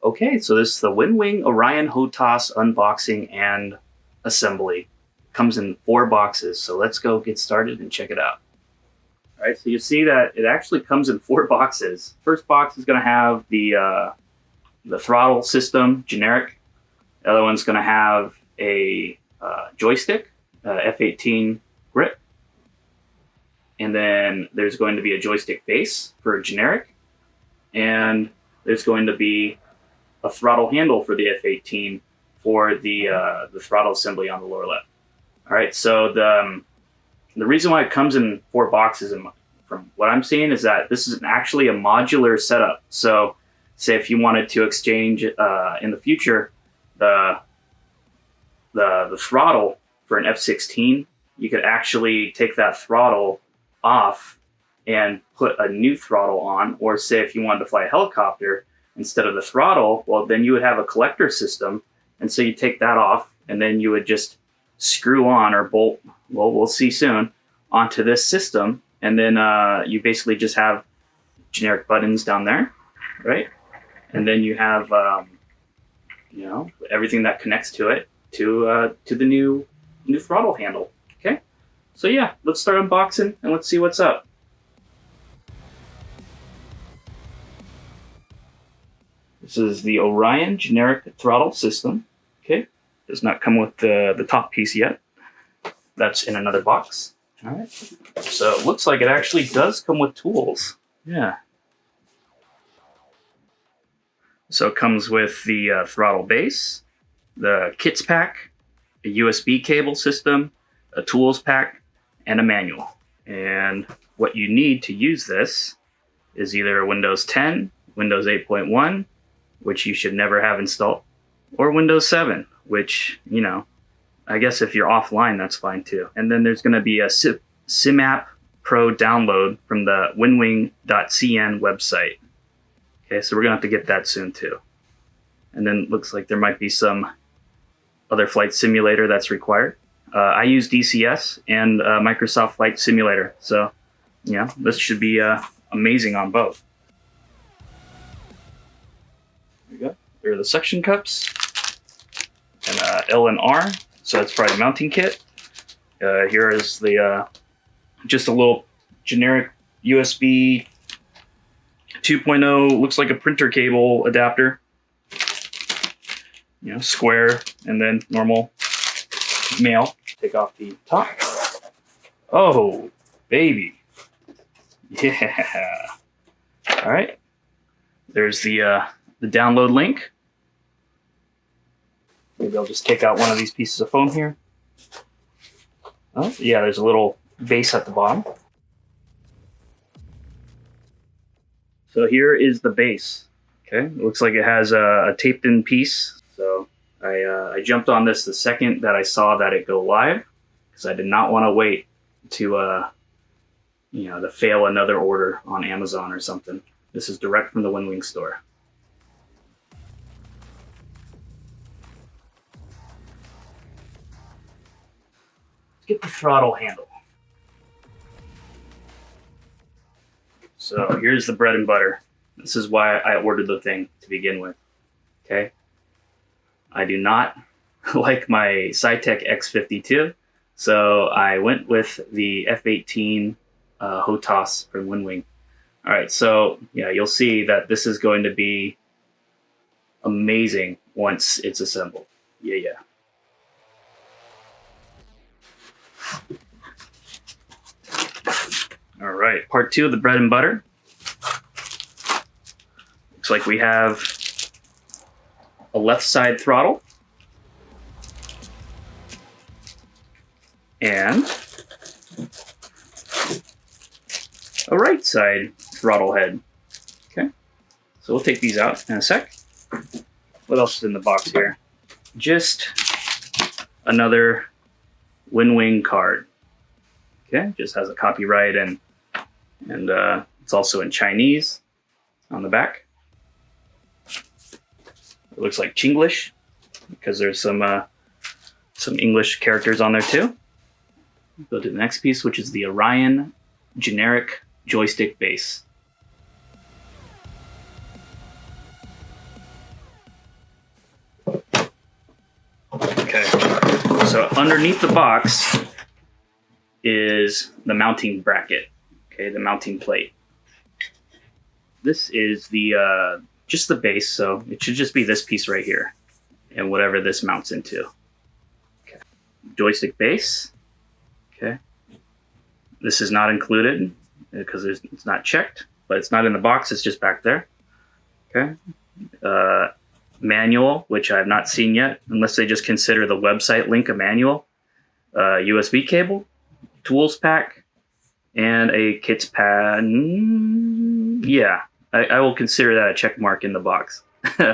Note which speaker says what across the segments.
Speaker 1: Okay, so this is the WinWing Orion Hotas unboxing and assembly. Comes in 4 boxes, so let's go get started and check it out. All right, so you see that it actually comes in 4 boxes. First box is going to have the throttle system, generic. The other one's going to have a joystick, F18 grip. And then there's going to be a joystick base for generic. And there's going to be a throttle handle for the F18 for the throttle assembly on the lower left. All right, so the reason why it comes in 4 boxes, and from what I'm seeing, is that this is actually a modular setup. So say if you wanted to exchange in the future the throttle for an F16, you could actually take that throttle off and put a new throttle on. Or say if you wanted to fly a helicopter, instead of the throttle, well, then you would have a collector system. And so you take that off, and then you would just screw on or bolt, well, we'll see soon, onto this system. And then you basically just have generic buttons down there, right? And then you have, everything that connects to it to the new throttle handle. Okay, so yeah, let's start unboxing and let's see what's up. This is the Orion generic throttle system. Okay, does not come with the top piece yet. That's in another box. All right, so it looks like it actually does come with tools. Yeah. So it comes with the throttle base, the kits pack, a USB cable system, a tools pack, and a manual. And what you need to use this is either Windows 10, Windows 8.1, which you should never have installed, or Windows 7, which, I guess if you're offline, that's fine too. And then there's going to be a SimAPP Pro download from the winwing.cn website. Okay, so we're going to have to get that soon too. And then it looks like there might be some other flight simulator that's required. I use DCS and Microsoft Flight Simulator. So, this should be amazing on both. There you go. There are the suction cups. And L and R. So that's probably a mounting kit. Here is the just a little generic USB 2.0, looks like a printer cable adapter. Square, and then normal male. Take off the top. Oh, baby. Yeah. All right. There's the download link. Maybe I'll just take out one of these pieces of foam here. Oh, yeah, there's a little base at the bottom. So here is the base. Okay, it looks like it has a taped-in piece. So I jumped on this the second that I saw that it go live, because I did not want to wait to to fail another order on Amazon or something. This is direct from the WinWing store. Get the throttle handle. So here's the bread and butter. This is why I ordered the thing to begin with. Okay. I do not like my Cytec X52, so I went with the F18 Hotas from WinWing. All right, so yeah, you'll see that this is going to be amazing once it's assembled. Yeah. All right, part 2 of the bread and butter. Looks like we have a left side throttle and a right side throttle head. Okay, so we'll take these out in a sec. What else is in the box here? Just another WinWing card. Okay, just has a copyright and it's also in Chinese on the back. It looks like Chinglish because there's some English characters on there too. Go to the next piece, which is the Orion generic joystick base. So underneath the box is the mounting bracket, okay, the mounting plate. This is the just the base, so it should just be this piece right here and whatever this mounts into. Okay. Joystick base, okay. This is not included because it's not checked, but it's not in the box, it's just back there, okay. Manual, which I have not seen yet, unless they just consider the website link a manual, USB cable, tools pack, and a kits pad. Yeah, I will consider that a check mark in the box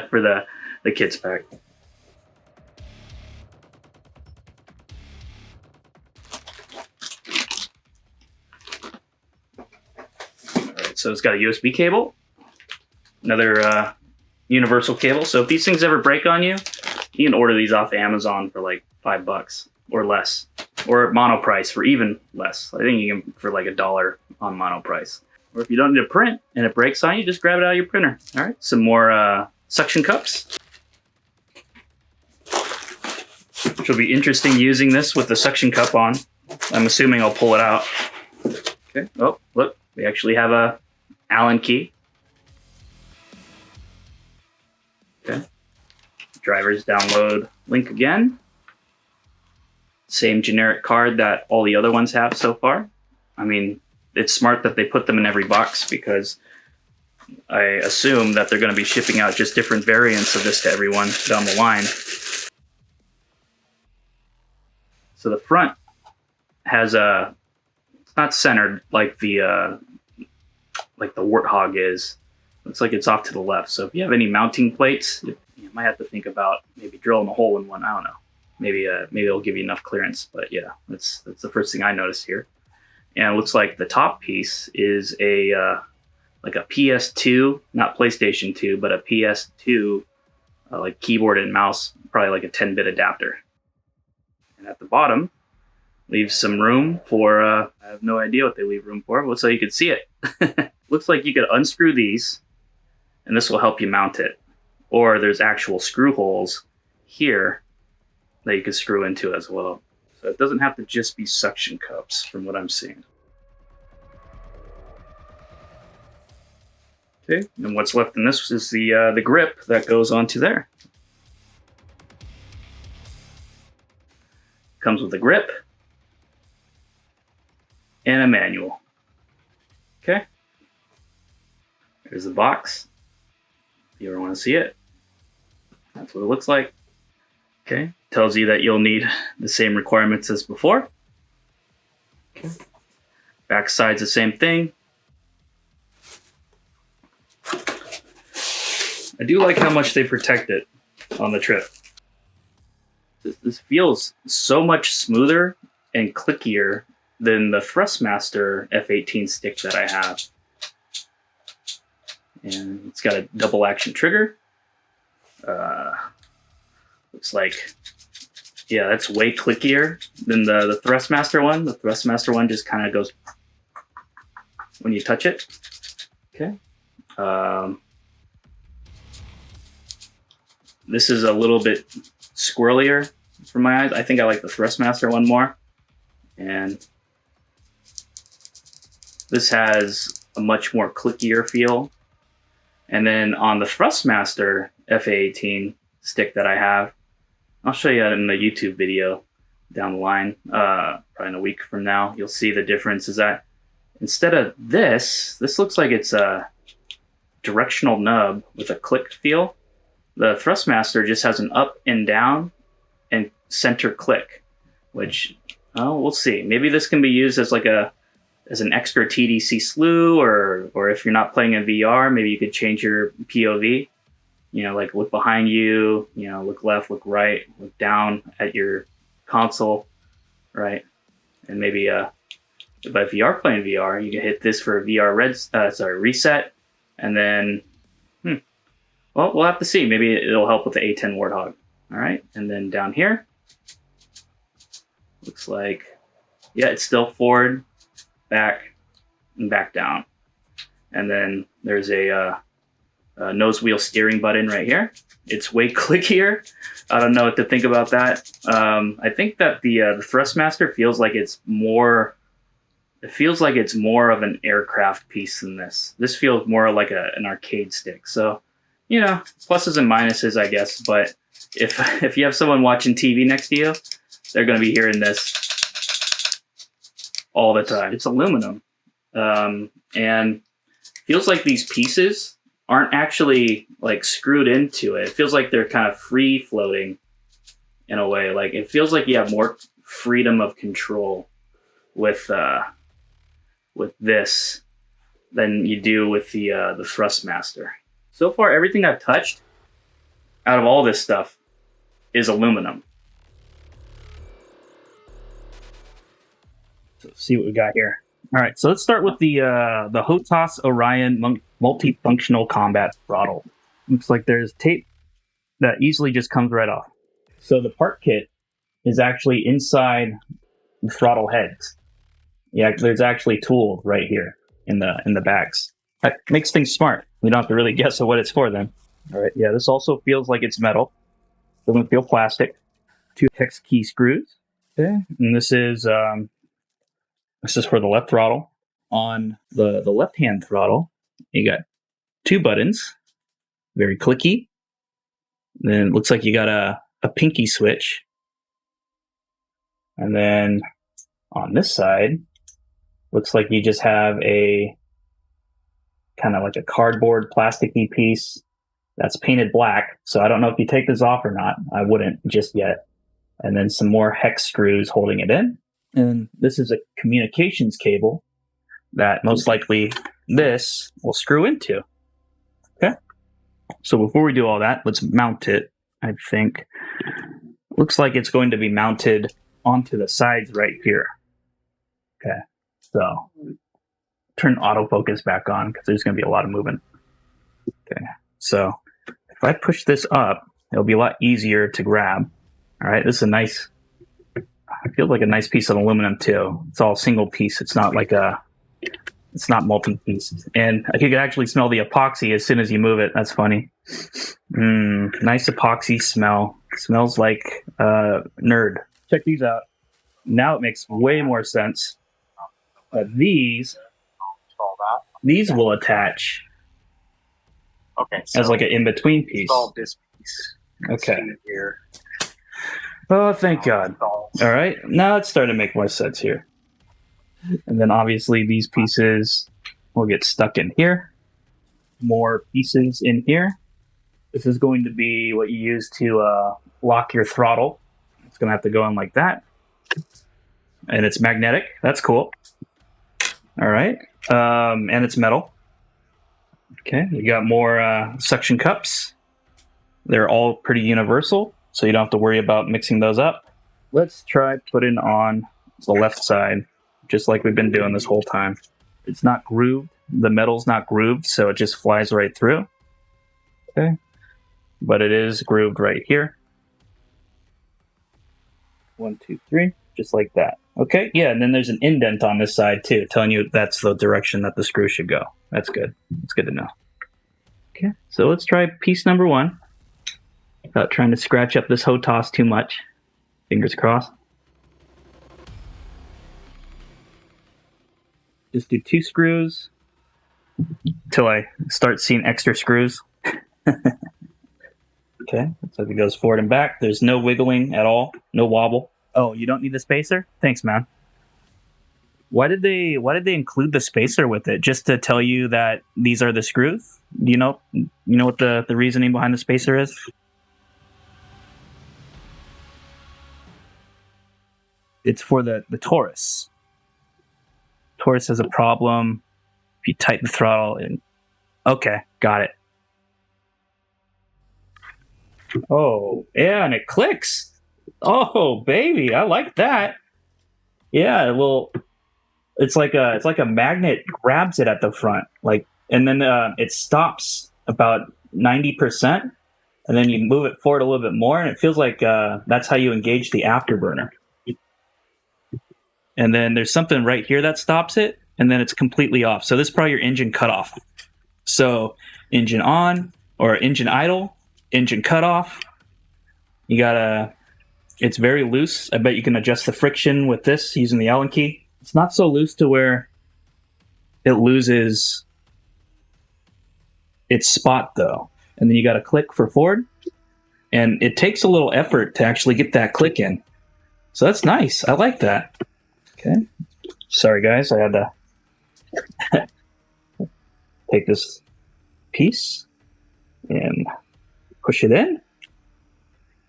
Speaker 1: for the kits pack. Alright, so it's got a USB cable, another universal cable. So if these things ever break on you, you can order these off Amazon for like $5 or less, or mono price for even less. I think you can for like $1 on mono price. Or if you don't need to print and it breaks on you, just grab it out of your printer. All right, some more suction cups. Which will be interesting using this with the suction cup on. I'm assuming I'll pull it out. Okay. Oh, look, we actually have a Allen key. Okay. Driver's download link again. Same generic card that all the other ones have so far. I mean, it's smart that they put them in every box because I assume that they're going to be shipping out just different variants of this to everyone down the line. So the front has it's not centered like the Warthog is. Looks like it's off to the left. So if you have any mounting plates, you might have to think about maybe drilling a hole in one. I don't know. Maybe it'll give you enough clearance. But yeah, that's the first thing I noticed here. And it looks like the top piece is like a PS2, not PlayStation 2, but a PS2 like keyboard and mouse, probably like a 10-bit adapter. And at the bottom leaves some room for I have no idea what they leave room for, but so you can see it. Looks like you could unscrew these, and this will help you mount it. Or there's actual screw holes here that you can screw into as well. So it doesn't have to just be suction cups from what I'm seeing. Okay, and what's left in this is the grip that goes onto there. Comes with a grip and a manual. Okay. There's the box. If you ever want to see it, that's what it looks like. Okay. Tells you that you'll need the same requirements as before. Okay. Back side's the same thing. I do like how much they protect it on the trip. This feels so much smoother and clickier than the Thrustmaster F18 stick that I have. And it's got a double action trigger. Looks like, yeah, that's way clickier than the Thrustmaster one. The Thrustmaster one just kind of goes when you touch it. Okay. This is a little bit squirrelier for my eyes. I think I like the Thrustmaster one more. And this has a much more clickier feel. And then on the Thrustmaster FA18 stick that I have, I'll show you that in the YouTube video down the line, probably in a week from now. You'll see the difference is that instead of this looks like it's a directional nub with a click feel. The Thrustmaster just has an up and down and center click, which, oh, we'll see. Maybe this can be used as like as an extra TDC slew, or if you're not playing in VR, maybe you could change your POV. You know, like look behind you, you know, look left, look right, look down at your console, right? And maybe, but if you are playing VR, you can hit this for a VR reset, and then, well, we'll have to see. Maybe it'll help with the A10 Warthog. All right, and then down here, looks like, yeah, it's still forward, back, and back down. And then there's a nose wheel steering button right here. It's way clickier. I don't know what to think about that. I think that the Thrustmaster feels like it's more. It feels like it's more of an aircraft piece than this. This feels more like an arcade stick. So, you know, pluses and minuses, I guess. But if you have someone watching TV next to you, they're going to be hearing this all the time. It's aluminum, and feels like these pieces aren't actually like screwed into it. It feels like they're kind of free floating in a way. Like it feels like you have more freedom of control with this than you do with the Thrustmaster. So far, everything I've touched out of all this stuff is aluminum. So let's see what we got here. All right, so let's start with the Hotas Orion multifunctional combat throttle. Looks like there's tape that easily just comes right off. So the part kit is actually inside the throttle heads. Yeah, there's actually tools right here in the bags. That makes things smart. We don't have to really guess at what it's for then. All right, yeah, this also feels like it's metal. Doesn't feel plastic. 2 hex key screws. Okay, and this is for the left throttle. On the left-hand throttle, you got 2 buttons, very clicky. Then it looks like you got a pinky switch. And then on this side, looks like you just have a kind of like a cardboard plasticky piece that's painted black. So I don't know if you take this off or not. I wouldn't just yet. And then some more hex screws holding it in. And this is a communications cable that most likely this will screw into. Okay. So before we do all that, let's mount it. I think looks like it's going to be mounted onto the sides right here. Okay. So turn autofocus back on because there's going to be a lot of movement. Okay. So if I push this up, it'll be a lot easier to grab. All right. This is a nice, it feels like a nice piece of aluminum too. It's all single piece. It's not like it's not multi-piece. And I can actually smell the epoxy as soon as you move it. That's funny. Nice epoxy smell. Smells like nerd. Check these out. Now it makes way more sense. These will attach as like an in-between piece.
Speaker 2: This piece.
Speaker 1: Okay. Here. Oh, thank God. All right. Now it's starting to make more sense here. And then obviously these pieces will get stuck in here. More pieces in here. This is going to be what you use to lock your throttle. It's going to have to go in like that. And it's magnetic. That's cool. All right. And it's metal. Okay. You got more suction cups. They're all pretty universal, so you don't have to worry about mixing those up. Let's try putting on the left side, just like we've been doing this whole time. It's not grooved. The metal's not grooved, so it just flies right through. Okay. But it is grooved right here. 1, 2, 3, just like that. Okay, yeah, and then there's an indent on this side too, telling you that's the direction that the screw should go. That's good. It's good to know. Okay, so let's try piece number 1 without trying to scratch up this Hotas too much. Fingers crossed. Just do 2 screws until I start seeing extra screws. Okay, looks like it goes forward and back. There's no wiggling at all, no wobble. Oh, you don't need the spacer? Thanks, man. Why did they include the spacer with it? Just to tell you that these are the screws? Do you know what the reasoning behind the spacer is? It's for the Taurus. Taurus has a problem if you tighten the throttle and okay, got it. Oh, yeah, and it clicks. Oh, baby, I like that. Yeah, well, it's like a magnet grabs it at the front, like, and then it stops about 90%, and then you move it forward a little bit more, and it feels like that's how you engage the afterburner. And then there's something right here that stops it, and then it's completely off. So this is probably your engine cutoff. So engine on or engine idle, engine cutoff. You gotta, it's very loose. I bet you can adjust the friction with this using the Allen key. It's not so loose to where it loses its spot though. And then you gotta click for forward. And it takes a little effort to actually get that click in. So that's nice. I like that. Okay. Sorry guys, I had to take this piece and push it in.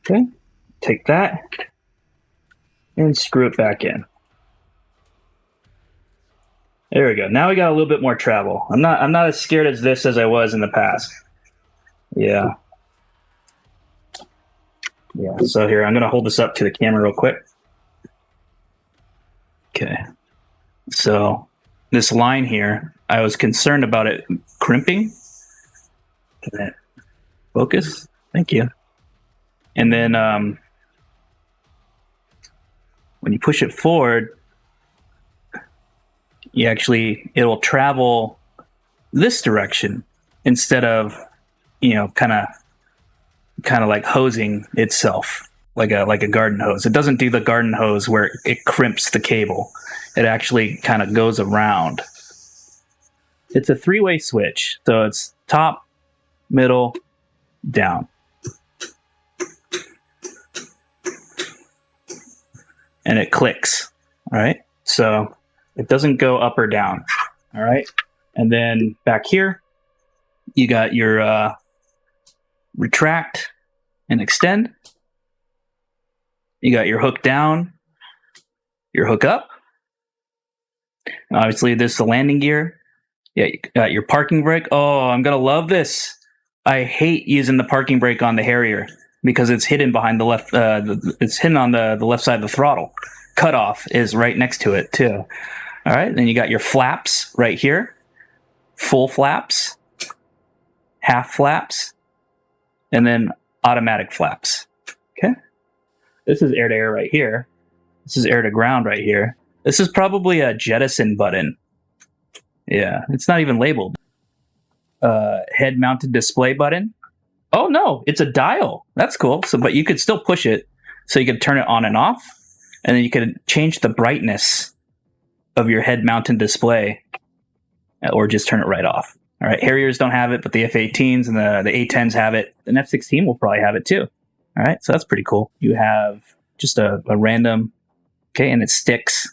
Speaker 1: Okay. Take that and screw it back in. There we go. Now we got a little bit more travel. I'm not as scared as this as I was in the past. Yeah. Yeah. So here, I'm gonna hold this up to the camera real quick. Okay. So this line here, I was concerned about it crimping. Focus. Thank you. And then when you push it forward, you actually, it'll travel this direction instead of, you know, kind of like hosing itself like a garden hose. It doesn't do the garden hose where it crimps the cable. It actually kind of goes around. It's a three-way switch, so it's top, middle, down. And it clicks, all right? So it doesn't go up or down, all right? And then back here, you got your retract and extend. You got your hook down, your hook up. And obviously, this is the landing gear. Yeah, you got your parking brake. Oh, I'm gonna love this. I hate using the parking brake on the Harrier because it's hidden behind the left. It's hidden on the left side of the throttle. Cutoff is right next to it too. All right, then you got your flaps right here. Full flaps, half flaps, and then automatic flaps. Okay. This is air to air right here. This is air to ground right here. This is probably a jettison button. Yeah, it's not even labeled. Head mounted display button. Oh no, it's a dial. That's cool. So, but you could still push it, so you could turn it on and off, and then you could change the brightness of your head mounted display, or just turn it right off. All right, Harriers don't have it, but the F18s and the A10s have it. An F16 will probably have it too. All right, so that's pretty cool. You have just a random, okay, and it sticks.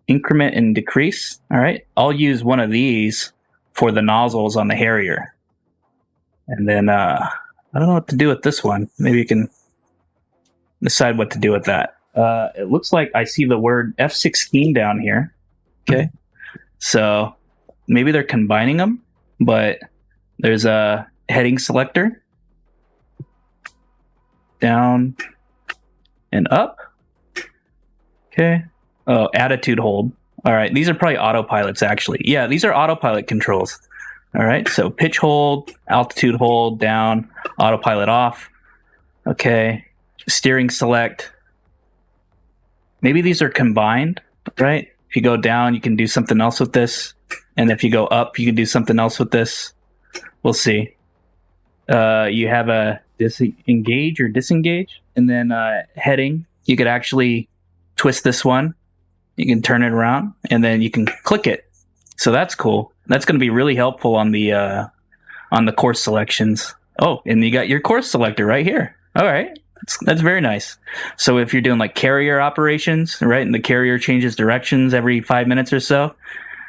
Speaker 1: Increment and decrease. All right, I'll use one of these for the nozzles on the Harrier. And then, I don't know what to do with this one. Maybe you can decide what to do with that. It looks like I see the word F16 down here. Okay, so maybe they're combining them, but there's a heading selector. Down and up. Okay. Oh, attitude hold. All right. These are probably autopilots, actually. Yeah, these are autopilot controls. All right. So pitch hold, altitude hold, down, autopilot off. Okay. Steering select. Maybe these are combined, right? If you go down, you can do something else with this. And if you go up, you can do something else with this. We'll see. You have a disengage or disengage, and then heading. You could actually twist this one. You can turn it around, and then you can click it. So that's cool. That's going to be really helpful on the course selections. Oh, and you got your course selector right here. All right, that's very nice. So if you're doing like carrier operations, right, and the carrier changes directions every 5 minutes or so,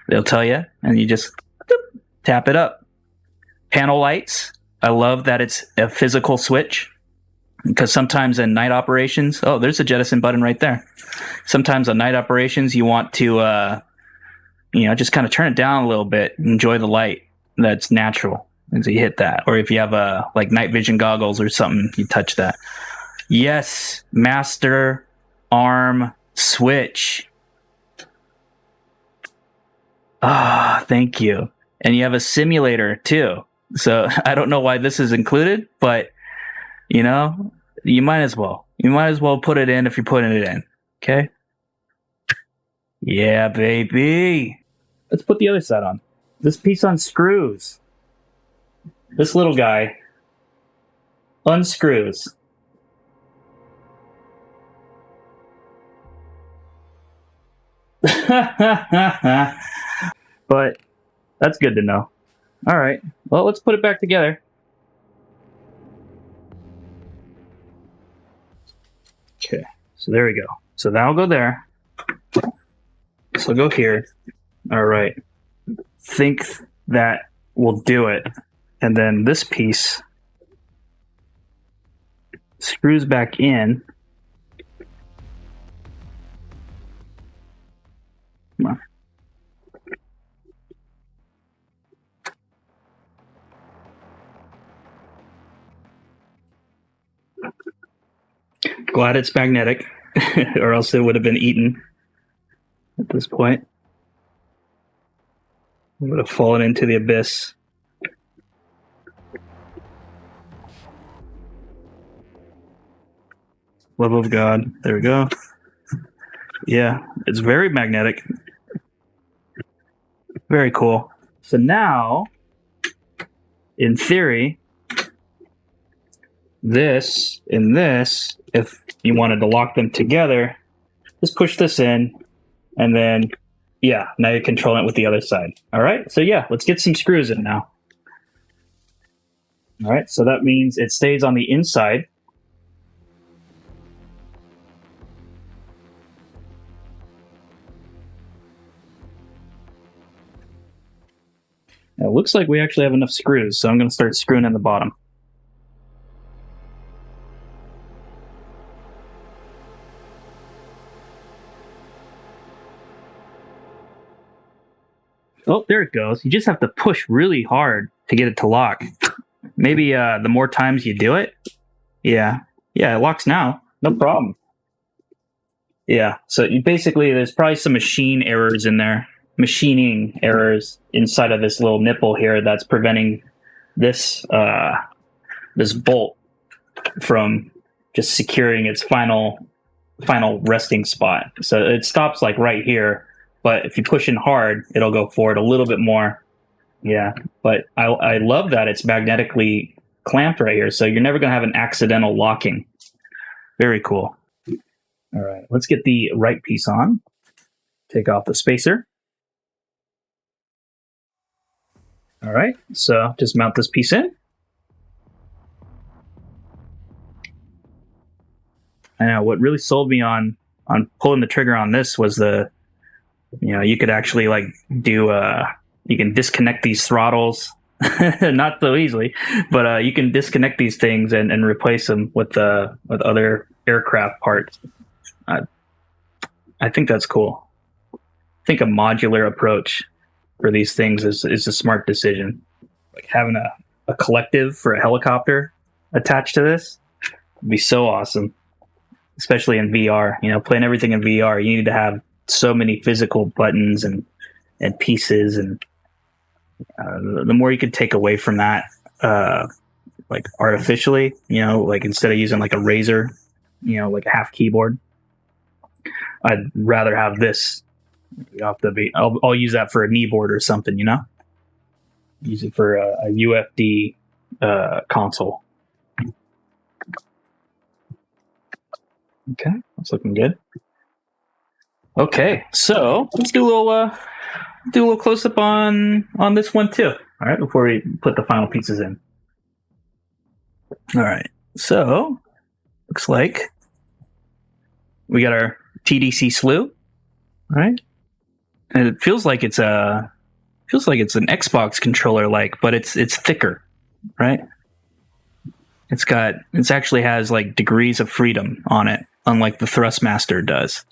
Speaker 1: they'll tell you, and you just tap it up. Panel lights. I love that it's a physical switch, because sometimes in night operations, oh, there's a jettison button right there. Sometimes on night operations, you want to, just kind of turn it down a little bit, enjoy the light that's natural. And so you hit that. Or if you have like night vision goggles or something, you touch that. Yes, master arm switch. Ah, thank you. And you have a simulator too. So I don't know why this is included, but you might as well. You might as well put it in if you're putting it in. Okay? Yeah, baby. Let's put the other side on. This piece unscrews. this little guy unscrews. But that's good to know. All right, well, let's put it back together. Okay, so there we go. So that'll go there. So go here. All right. Think that will do it. And then this piece screws back in. Come on. Glad it's magnetic, or else it would have been eaten at this point. It would have fallen into the abyss. Love of God. There we go. Yeah, it's very magnetic. Very cool. So now, in theory, this and this, if you wanted to lock them together, just push this in, and then, yeah, now you're controlling it with the other side. All right, so yeah, let's get some screws in now. All right, so that means it stays on the inside. It looks like we actually have enough screws, so I'm going to start screwing in the bottom. Oh, there it goes. You just have to push really hard to get it to lock. Maybe the more times you do it. Yeah, it locks now. No problem. Yeah, so you basically, there's probably some machine errors in there. Machining errors inside of this little nipple here that's preventing this this bolt from just securing its final resting spot. So it stops like right here, but if you push in hard, it'll go forward a little bit more. Yeah, but I love that it's magnetically clamped right here, so you're never going to have an accidental locking. Very cool. All right, let's get the right piece on. Take off the spacer. All right, so just mount this piece in. I know what really sold me on pulling the trigger on this was the, you could actually like do you can disconnect these throttles, not so easily, but you can disconnect these things and replace them with other aircraft parts. I think that's cool. I think a modular approach for these things is a smart decision. Like having a collective for a helicopter attached to this would be so awesome, especially in VR. Playing everything in VR, you need to have so many physical buttons and pieces, and the more you could take away from that, like artificially, like instead of using like a razor, like a half keyboard, I'd rather have this. I'll use that for a kneeboard or something, Use it for a UFD console. Okay, that's looking good. Okay, so let's do a little close up on this one too. All right, before we put the final pieces in. All right, so looks like we got our TDC slew. All right. And it feels like it's an Xbox controller but it's thicker, right? It actually has like degrees of freedom on it, unlike the Thrustmaster does.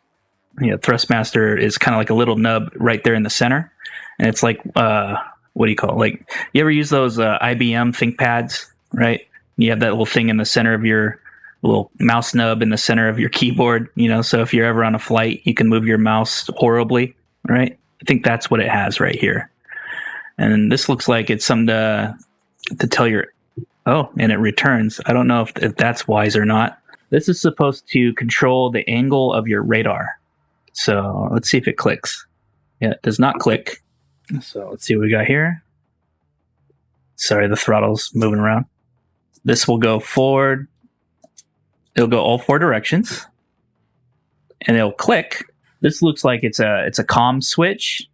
Speaker 1: Thrustmaster is kind of like a little nub right there in the center, and it's like what do you call it? Like, you ever use those IBM ThinkPads, right? You have that little thing in the center of your little mouse nub in the center of your keyboard, so if you're ever on a flight, you can move your mouse horribly. Right? I think that's what it has right here. And this looks like it's something to tell your... Oh, and it returns. I don't know if that's wise or not. This is supposed to control the angle of your radar. So let's see if it clicks. Yeah, it does not click. So let's see what we got here.
Speaker 2: Sorry, the throttle's moving around. This will go forward. It'll go all 4 directions. And it'll click. This looks like it's a comm switch.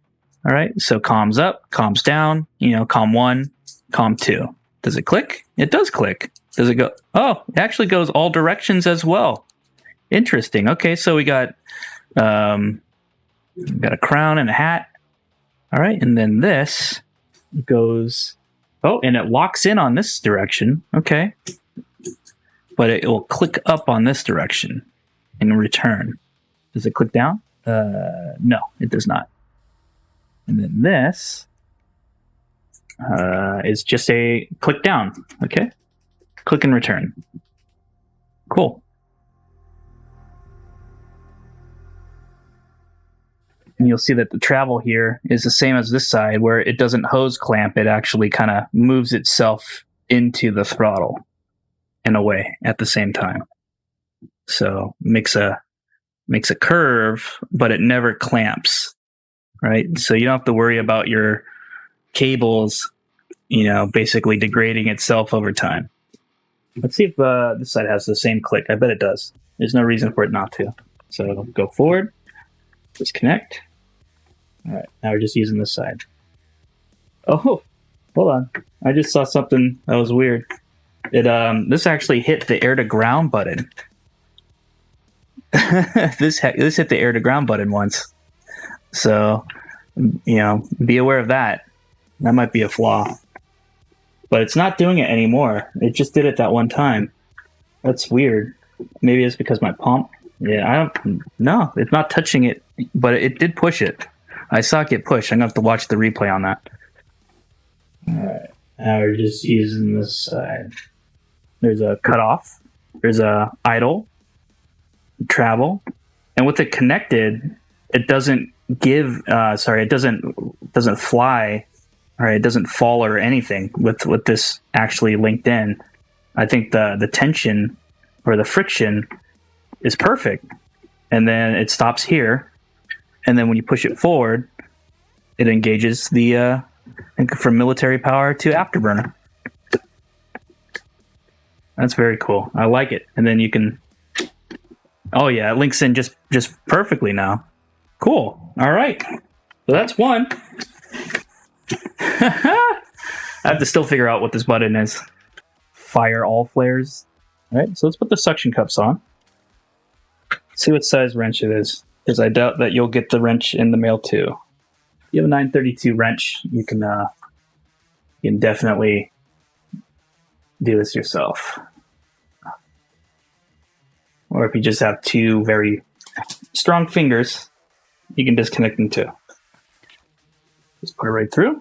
Speaker 2: All right, so comms up, comms down, comm 1, comm 2. Does it click? It does click. Does it go? Oh, it actually goes all directions as well. Interesting. Okay, so we got a crown and a hat. All right, and then this goes, oh, and it locks in on this direction. Okay. But it will click up on this direction in return. Does it click down? No, it does not. And then this is just a click down. Okay. Click and return. Cool. And you'll see that the travel here is the same as this side, where it doesn't hose clamp. It actually kind of moves itself into the throttle in a way at the same time. So makes a curve, but it never clamps, right? So you don't have to worry about your cables, basically degrading itself over time. Let's see if this side has the same click. I bet it does. There's no reason for it not to. So go forward, disconnect. All right, now we're just using this side. Oh, hold on. I just saw something that was weird. This actually hit the air to ground button. This hit the air to ground button once. So, be aware of that. That might be a flaw. But it's not doing it anymore. It just did it that one time. That's weird. Maybe it's because my pump. Yeah, no, it's not touching it, but it did push it. I saw it get pushed. I'm gonna have to watch the replay on that. All right, now we're just using this side. There's a cutoff. There's a idle, travel, and with it connected, it doesn't give. It doesn't fly. All right, it doesn't fall or anything with this actually linked in. I think the tension or the friction is perfect. And then it stops here. And then when you push it forward, it engages the from military power to afterburner. That's very cool. I like it. And then you can, oh yeah, it links in just perfectly now. Cool. All right. So that's one. I have to still figure out what this button is. Fire all flares. All right, so let's put the suction cups on. See what size wrench it is, because I doubt that you'll get the wrench in the mail too. If you have a 932 wrench, you can definitely do this yourself. Or if you just have 2 very strong fingers, you can disconnect them too. Just put it right through.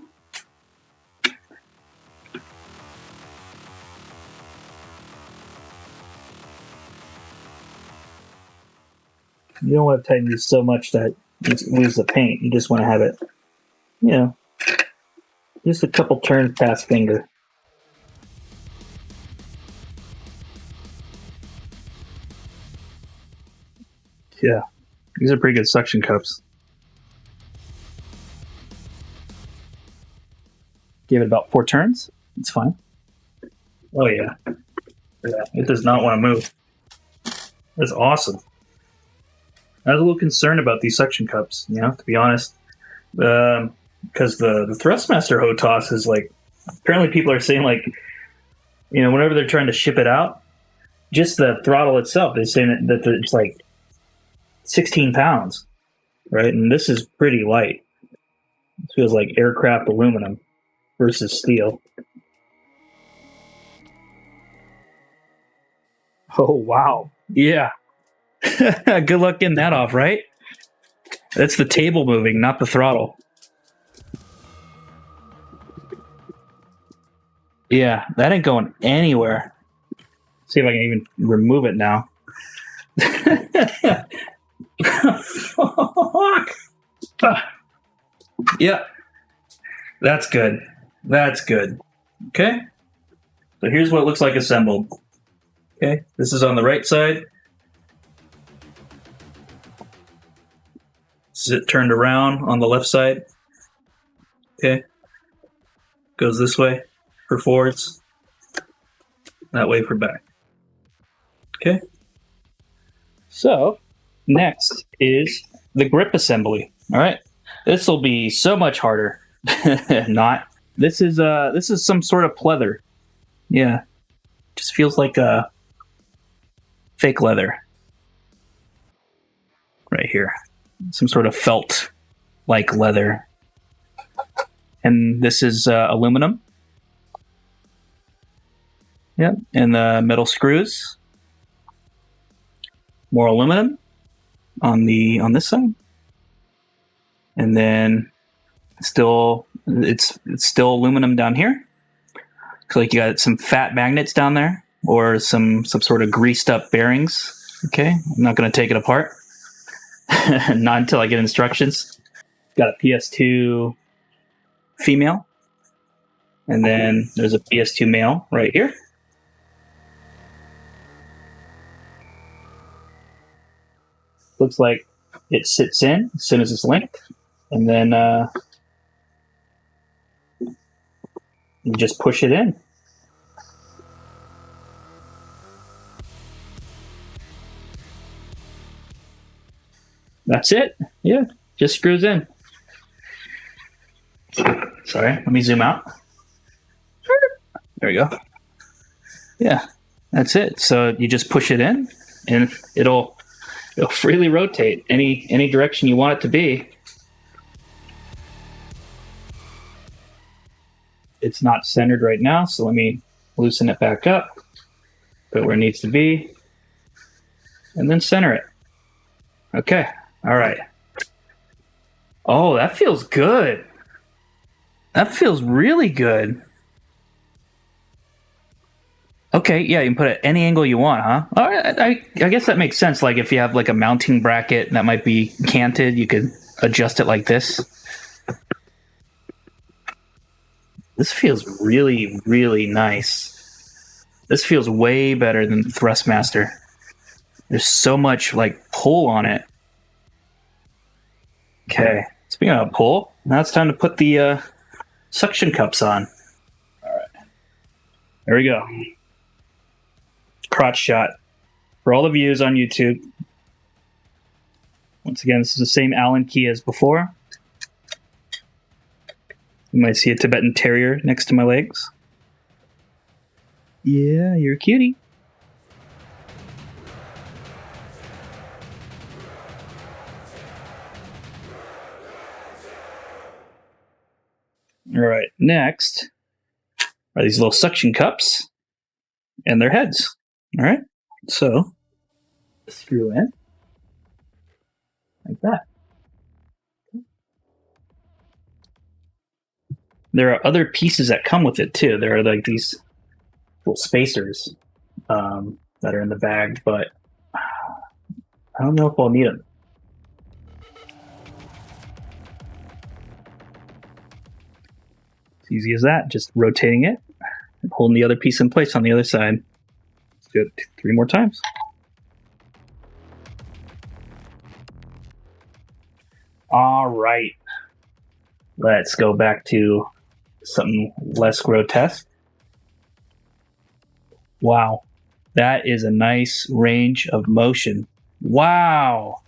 Speaker 2: You don't want to tighten these so much that you lose the paint. You just want to have it, just a couple turns past finger. Yeah, these are pretty good suction cups. Give it about 4 turns. It's fine. Oh yeah. Yeah, it does not want to move. That's awesome. I was a little concerned about these suction cups, to be honest, because the Thrustmaster Hotas is apparently people are saying whenever they're trying to ship it out, just the throttle itself, they're saying that it's 16 pounds, right? And this is pretty light. It feels like aircraft aluminum versus steel. Oh, wow. Yeah. Good luck getting that off, right? That's the table moving, not the throttle. Yeah, that ain't going anywhere. See if I can even remove it now. Fuck. Yeah. That's good. That's good. Okay. So here's what it looks like assembled. Okay. This is on the right side. This is it turned around on the left side. Okay. Goes this way. for forwards, that way for back. Okay. So next is the grip assembly. All right. This will be so much harder. Not. This is some sort of pleather. Yeah. Just feels like a fake leather. Right here. Some sort of felt like leather. And this is aluminum. Yep. And the metal screws. More aluminum on this side. And then it's still aluminum down here. Looks like you got some fat magnets down there, or some sort of greased up bearings. Okay, I'm not going to take it apart. Not until I get instructions. Got a PS2 female, and then there's a PS2 male right here. Looks like it sits in as soon as it's linked, and then you just push it in. That's it. Yeah, just screws in. Sorry, let me zoom out. There we go. Yeah, that's it. So you just push it in, and it'll freely rotate any direction you want it to be. It's not centered right now, so let me loosen it back up, put it where it needs to be, and then center it. Okay, all right. Oh, that feels good. That feels really good. Okay, yeah, you can put it at any angle you want, huh? All right, I guess that makes sense. Like if you have like a mounting bracket that might be canted, you could adjust it like this. This feels really, really nice. This feels way better than the Thrustmaster. There's so much like pull on it. Okay, speaking of pull, now it's time to put the suction cups on. All right, there we go. Crotch shot for all the views on YouTube. Once again, this is the same Allen key as before. You might see a Tibetan Terrier next to my legs. Yeah, you're a cutie. All right, next are these little suction cups and their heads. All right, so screw in like that. There are other pieces that come with it too. There are like these little spacers that are in the bag, but I don't know if I'll need them. It's easy as that, just rotating it and holding the other piece in place on the other side. Let's do it 3 more times. All right. Let's go back to something less grotesque. Wow. That is a nice range of motion. Wow.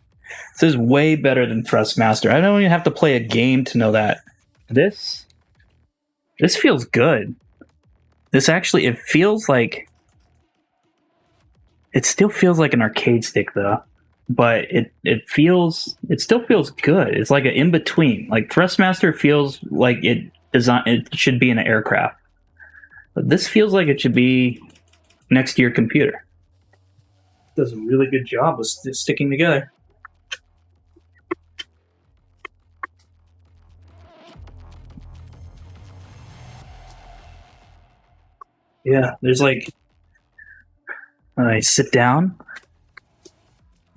Speaker 2: This is way better than Thrustmaster. I don't even have to play a game to know that. This feels good. This actually, it feels like... It still feels like an arcade stick though. But it still feels good. It's like an in-between. Like Thrustmaster feels like it should be in an aircraft. But this feels like it should be next to your computer. It does a really good job of sticking together. Yeah, there's like... I sit down...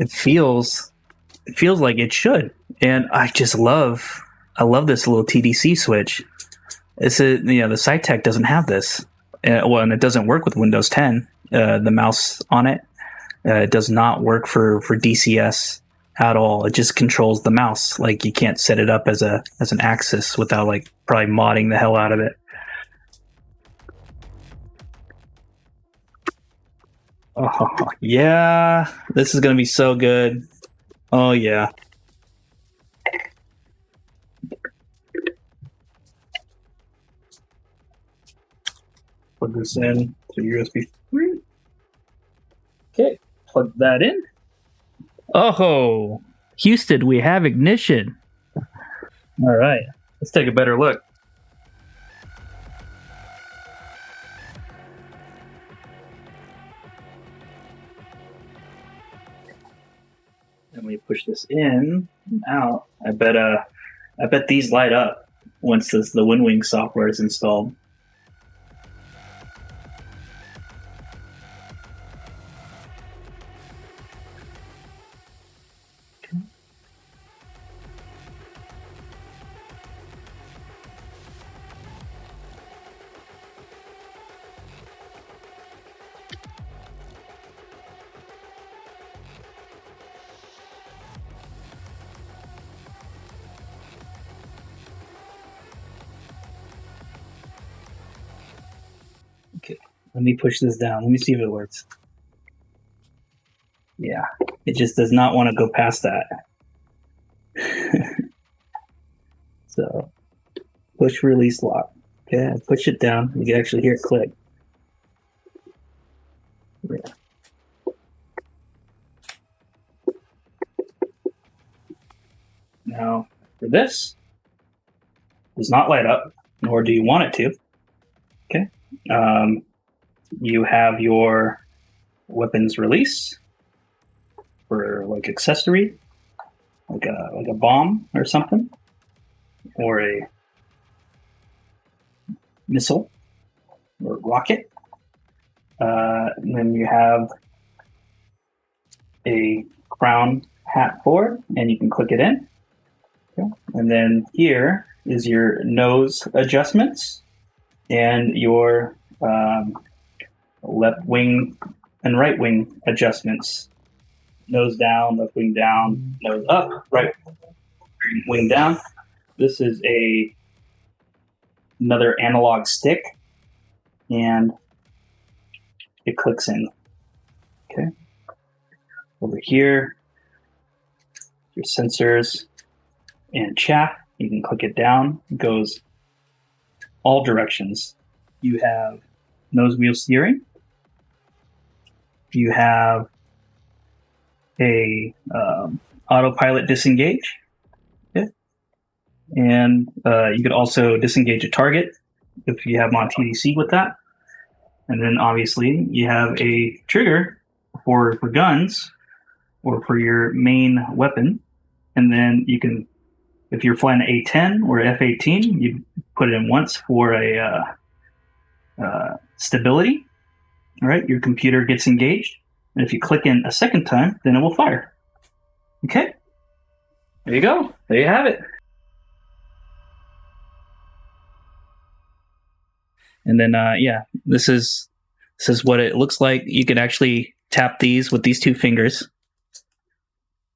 Speaker 2: It feels like it should, and I love this little TDC switch. The SciTech doesn't have this, and it doesn't work with Windows 10. The mouse on it does not work for DCS at all. It just controls the mouse. Like you can't set it up as an axis without like probably modding the hell out of it. Oh, yeah. This is going to be so good. Oh, yeah. Plug this in to USB 3. Okay, plug that in. Oh, Houston, we have ignition. All right, let's take a better look. And we push this in and out. I bet these light up once the WinWing software is installed. Okay, let me push this down. Let me see if it works. Yeah, it just does not want to go past that. So, push release lock. Okay, I push it down. You can actually hear it click. Yeah. Now, for this, does not light up, nor do you want it to. Okay. You have your weapons release for like accessory, like a bomb or something, or a missile or rocket. And then you have a crown hat for it, and you can click it in. Okay. And then here is your nose adjustments and your left wing and right wing adjustments. Nose down, left wing down, nose up, right wing down. This is another analog stick, and it clicks in. Okay. Over here, your sensors and chaff. You can click it down. It goes all directions. You have nose wheel steering. You have a autopilot disengage. Okay. And you could also disengage a target if you have them on TDC with that. And then obviously you have a trigger for guns or for your main weapon. And then you can, if you're flying an A10 or F18, you put it in once for a stability. All right, your computer gets engaged. And if you click in a second time, then it will fire. Okay, there you go. There you have it. And then, yeah, this is what it looks like. You can actually tap these with these two fingers,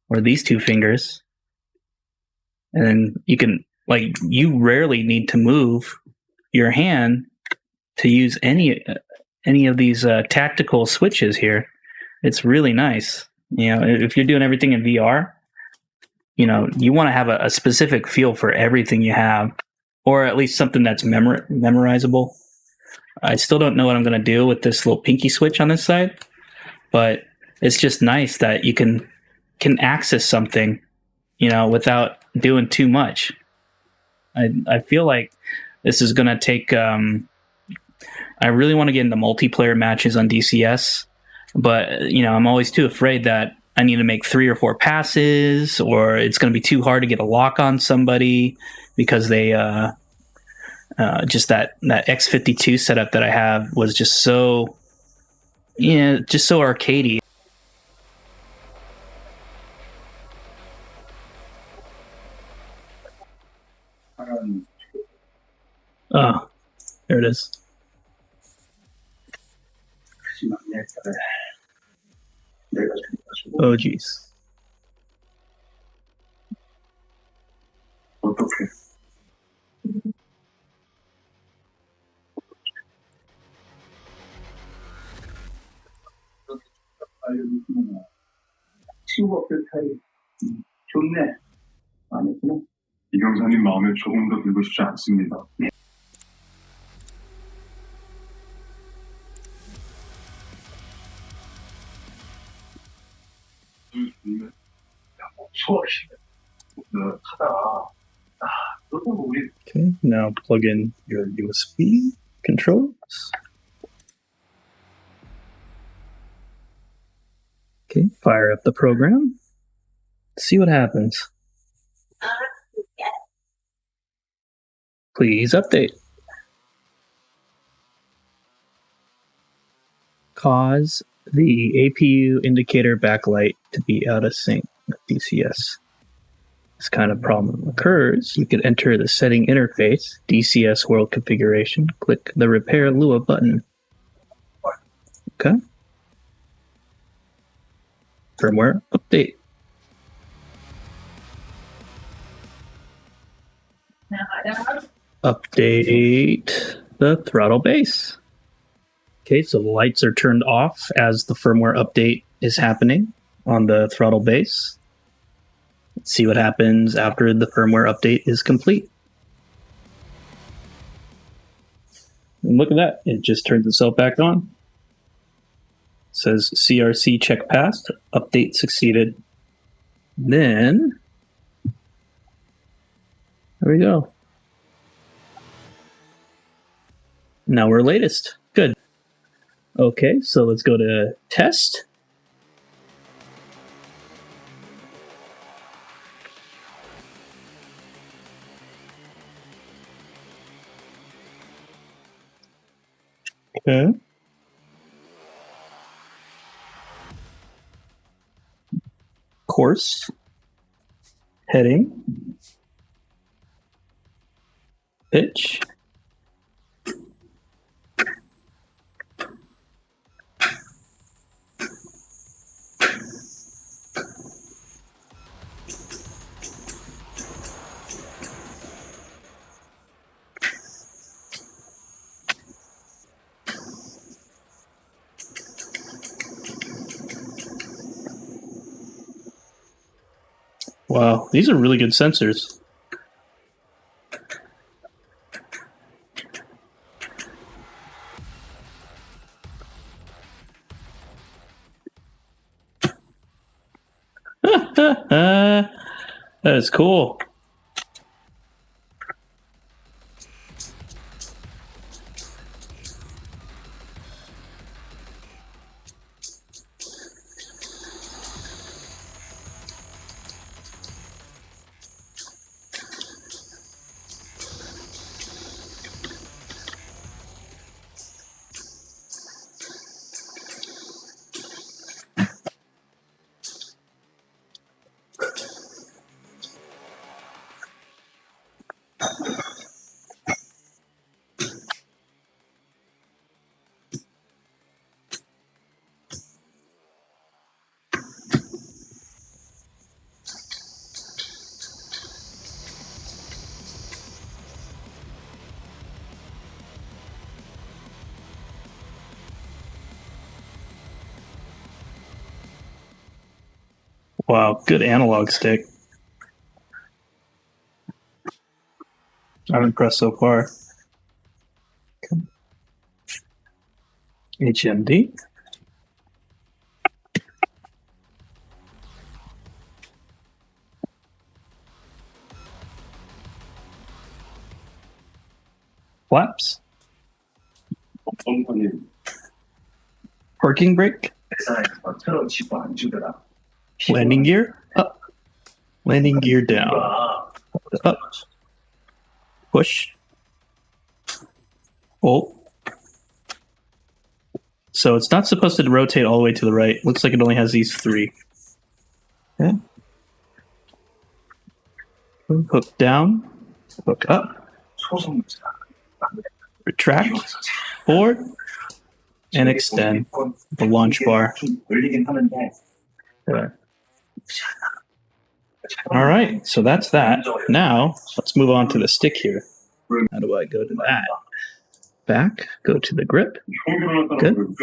Speaker 2: or these two fingers, and then you can, like, you rarely need to move your hand to use any of these tactical switches here. It's really nice. You know, if you're doing everything in VR, you know, you want to have a specific feel for everything you have, or at least something that's memorizable. I still don't know what I'm going to do with this little pinky switch on this side, but it's just nice that you can access something, you know, without doing too much. I feel like this is going to take... I really want to get into multiplayer matches on DCS, but, you know, I'm always too afraid that I need to make 3 or 4 passes, or it's going to be too hard to get a lock on somebody because they just that X52 setup that I have was just so, yeah, just so arcadey. Oh, there it is. Oh, geez.
Speaker 3: 좋네. 아니구나. 이경사님 마음에 조금 더 들고 싶지 않습니다.
Speaker 2: Okay, now plug in your USB controllers. Okay, fire up the program. See what happens. Please update. Cause the APU indicator backlight to be out of sync with DCS. This kind of problem occurs, you could enter the setting interface, DCS world configuration, click the repair Lua button. Okay. Firmware update. Update the throttle base. Okay, so the lights are turned off as the firmware update is happening on the throttle base. Let's see what happens after the firmware update is complete. And look at that, it just turns itself back on. It says CRC check passed, update succeeded. Then, there we go. Now we're latest. Good. Okay, so let's go to test. Okay. Course. Heading. Pitch. Wow, these are really good sensors. That is cool. Wow, good analog stick. I'm impressed so far. HMD. Flaps. Parking brake. Landing gear up. Landing gear down. Up. Push. Hold. So it's not supposed to rotate all the way to the right. Looks like it only has these three. Okay. Hook down. Hook up. Retract. Forward. And extend the launch bar. Okay. All right, so that's that. Now, let's move on to the stick here. How do I go to that? Back, go to the grip. Good.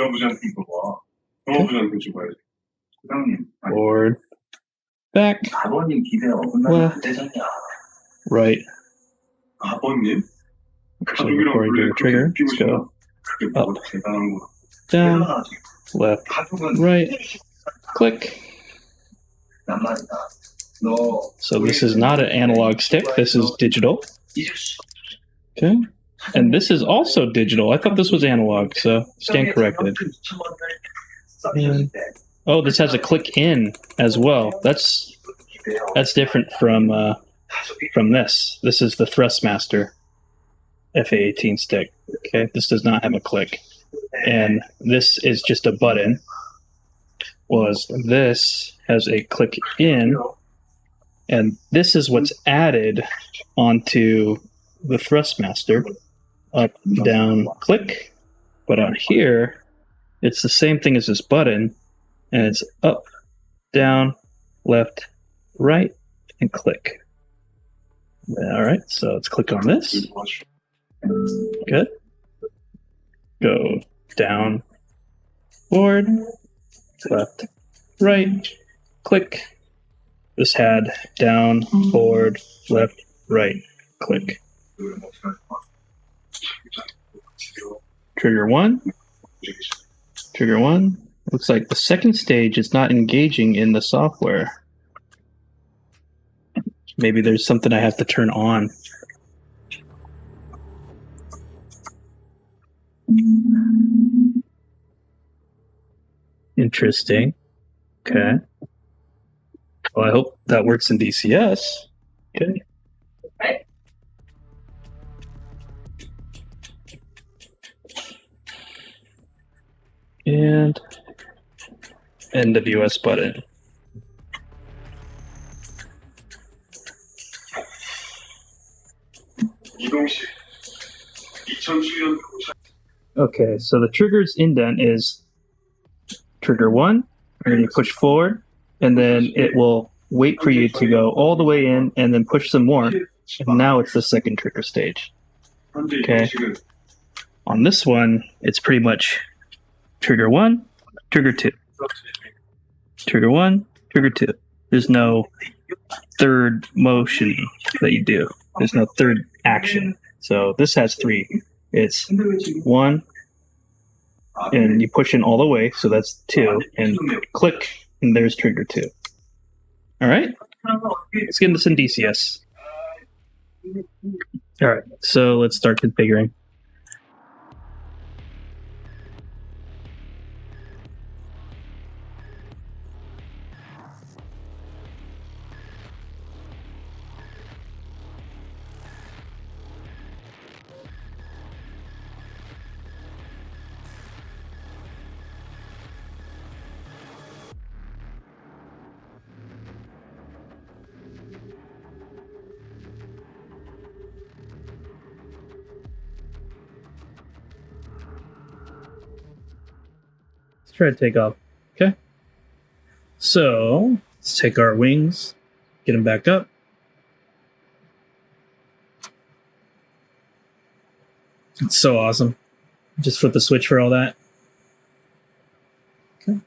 Speaker 3: 부장님, 아니,
Speaker 2: forward, back,
Speaker 3: 아버님 기대
Speaker 2: left, right.
Speaker 3: 아버님?
Speaker 2: So before I do the trigger, let's go
Speaker 3: 그게
Speaker 2: up,
Speaker 3: 뭐 대단한 거.
Speaker 2: down,
Speaker 3: 대단하지.
Speaker 2: left,
Speaker 3: 가족은
Speaker 2: right, click.
Speaker 3: 난 말이다. 너
Speaker 2: So this is not an analog stick, this is digital.
Speaker 3: 잊을 수
Speaker 2: Okay. And this is also digital. I thought this was analog, so stand corrected. And, oh, this has a click in as well. That's different from this. This is the Thrustmaster FA18 stick. Okay, this does not have a click. And this is just a button. Was this has a click in, and this is what's added onto the Thrustmaster. Up, down, click. But on here, it's the same thing as this button, and it's up, down, left, right, and click. All right, so let's click on this. Good. Go down, forward, left, right, click. This had down, forward, left, right, click. Trigger one. Trigger one. Looks like the second stage is not engaging in the software. Maybe there's something I have to turn on. Interesting. Okay. Well, I hope that works in DCS. Okay. And NWS button. Okay, so the trigger's indent is trigger one, and then you push forward, and then it will wait for you to go all the way in and then push some more, and now it's the second trigger stage. Okay. On this one, it's pretty much trigger one, trigger two. Trigger one, trigger two. There's no third motion that you do. There's no third action. So this has three. It's one, and you push in all the way, so that's two, and click, and there's trigger two. All right, let's get this in DCS. All right, so let's start configuring. Let's try to take off. Okay. So let's take our wings, get them back up. It's so awesome. Just flip the switch for all that. Okay.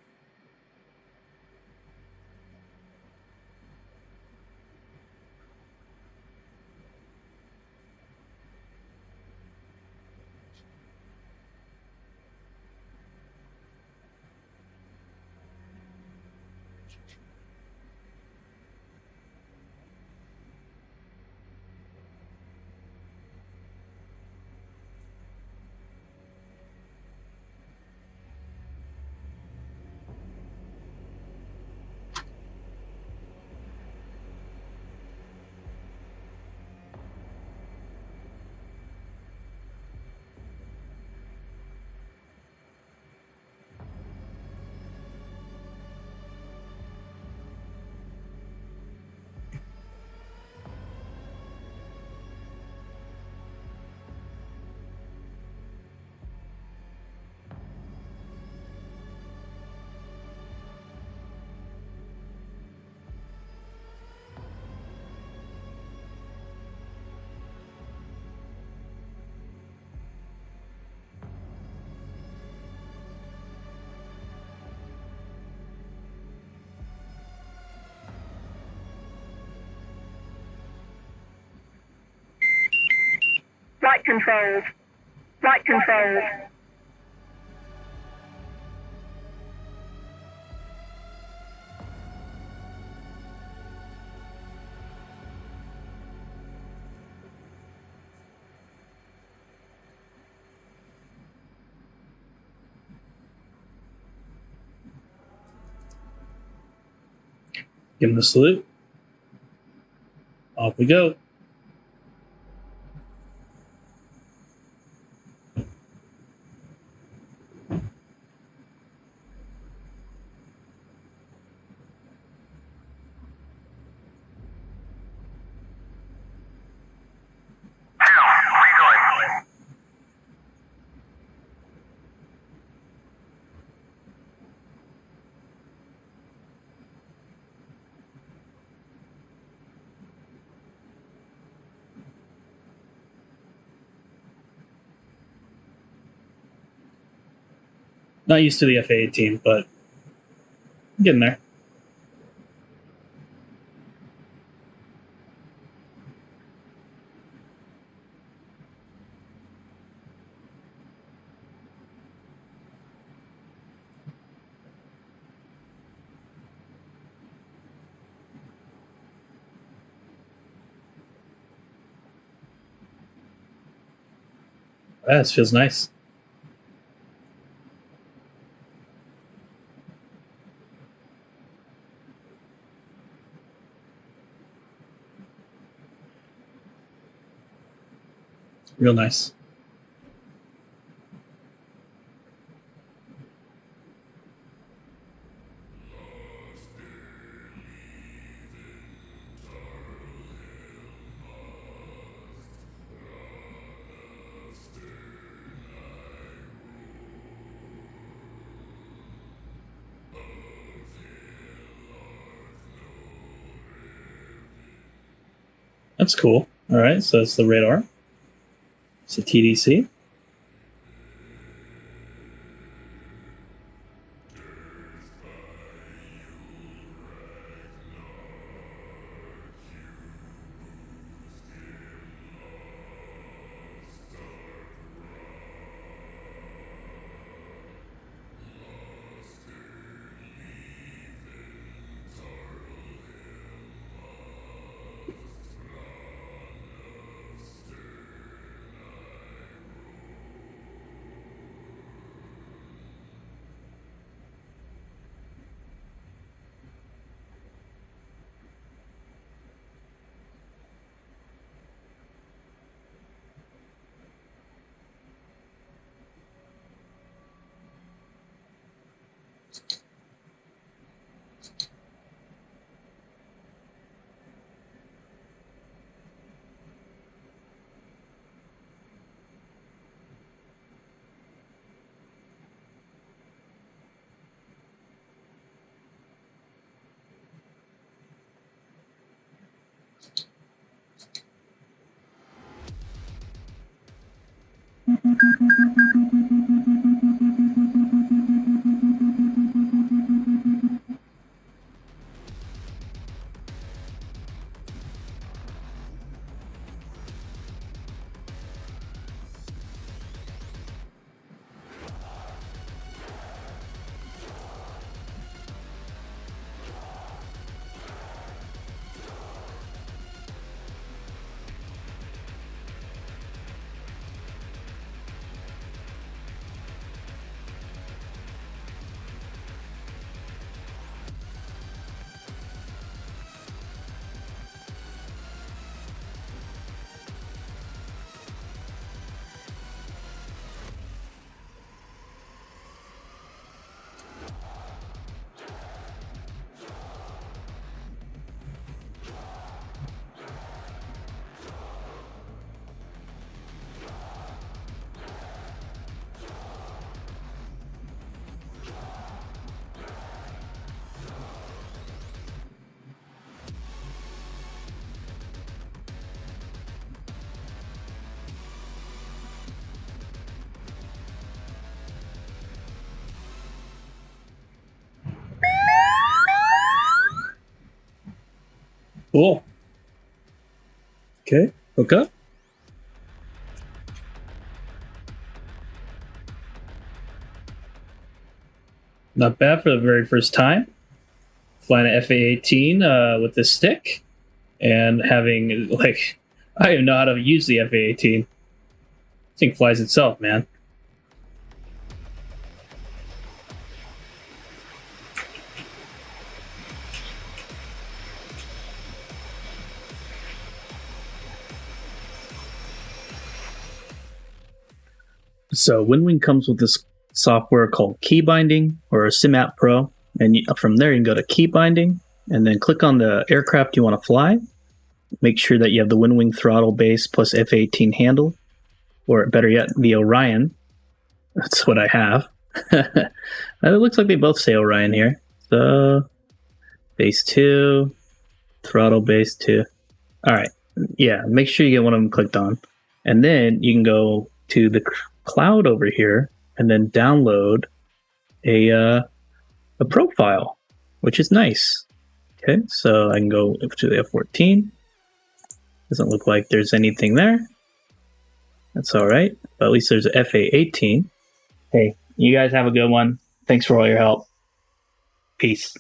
Speaker 4: Flight controls. Flight controls.
Speaker 2: Give him the salute. Off we go. Not used to the FA18, but I'm getting there. Yeah, this feels nice. Real nice. That's cool. All right, so that's the radar. It's a TDC. Cool. Okay, hook up. not bad for the very first time. Flying an FA18 with this stick and having, like, I don't even know how to use the FA18. This thing flies itself, man. So WinWing comes with this software called Key Binding or SimAPP Pro, and from there you can go to Key Binding and then click on the aircraft you want to fly. Make sure that you have the WinWing throttle base plus F-18 handle, or better yet, the Orion. That's what I have. It looks like they both say Orion here. So base 2, throttle base 2. All right, yeah, make sure you get one of them clicked on, and then you can go to the cloud over here and then download a profile, which is nice. Okay, so I can go to the F-14. Doesn't look like there's anything there. That's all right, but at least there's an FA18. Hey, you guys have a good one. Thanks for all your help. Peace.